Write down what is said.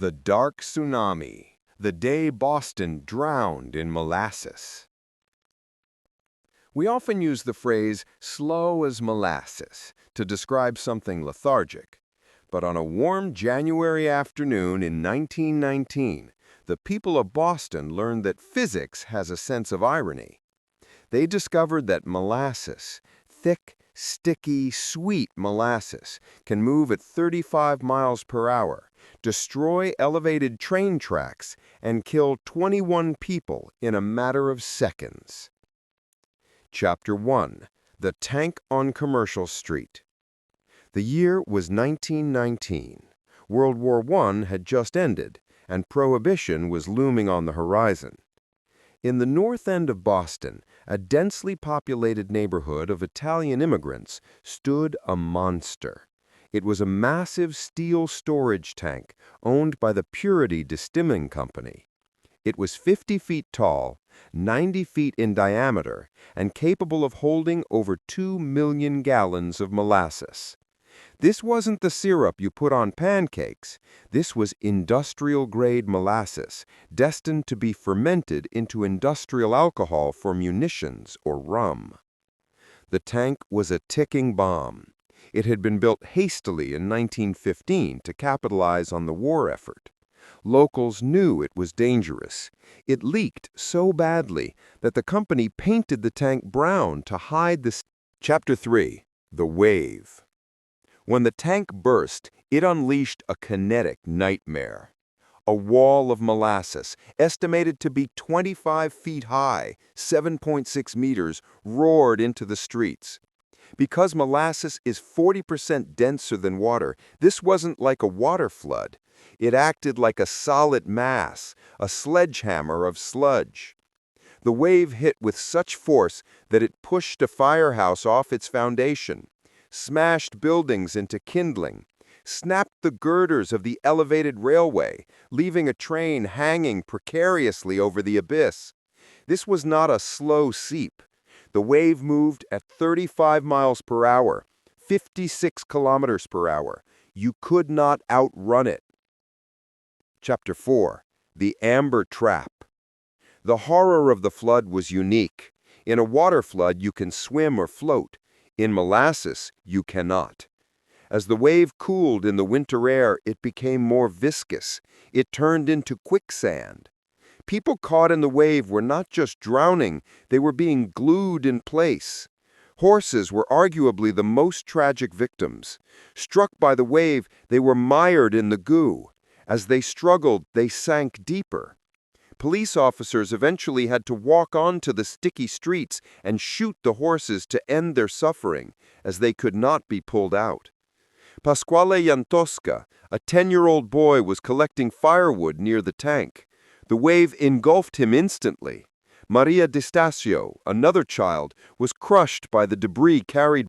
The Dark Tsunami, the day Boston drowned in molasses. We often use the phrase slow as molasses to describe something lethargic. But on a warm January afternoon in 1919, the people of Boston learned that physics has a sense of irony. They discovered that molasses, thick, sticky, sweet molasses, can move at 35 miles per hour, destroy elevated train tracks, and kill 21 people in a matter of seconds. Chapter 1. The Tank on Commercial Street. The year was 1919. World War I had just ended, and Prohibition was looming on the horizon. In the north end of Boston, a densely populated neighborhood of Italian immigrants, stood a monster. It was a massive steel storage tank owned by the Purity Distilling Company. It was 50 feet tall, 90 feet in diameter, and capable of holding over 2 million gallons of molasses. This wasn't the syrup you put on pancakes. This was industrial-grade molasses, destined to be fermented into industrial alcohol for munitions or rum. The tank was a ticking bomb. It had been built hastily in 1915 to capitalize on the war effort. Locals knew it was dangerous. It leaked so badly that the company painted the tank brown to hide the... Chapter 3. The Wave. When the tank burst, it unleashed a kinetic nightmare. A wall of molasses, estimated to be 25 feet high, 7.6 meters, roared into the streets. Because molasses is 40% denser than water, this wasn't like a water flood. It acted like a solid mass, a sledgehammer of sludge. The wave hit with such force that it pushed a firehouse off its foundation, smashed buildings into kindling, snapped the girders of the elevated railway, leaving a train hanging precariously over the abyss. This was not a slow seep. The wave moved at 35 miles per hour, 56 kilometers per hour. You could not outrun it. Chapter 4. The Amber Trap. The horror of the flood was unique. In a water flood, you can swim or float. In molasses, you cannot. As the wave cooled in the winter air, it became more viscous. It turned into quicksand. People caught in the wave were not just drowning, they were being glued in place. Horses were arguably the most tragic victims. Struck by the wave, they were mired in the goo. As they struggled, they sank deeper. Police officers eventually had to walk onto the sticky streets and shoot the horses to end their suffering, as they could not be pulled out. Pasquale Jantosca, a 10-year-old boy, was collecting firewood near the tank. The wave engulfed him instantly. Maria Di Stasio, another child, was crushed by the debris carried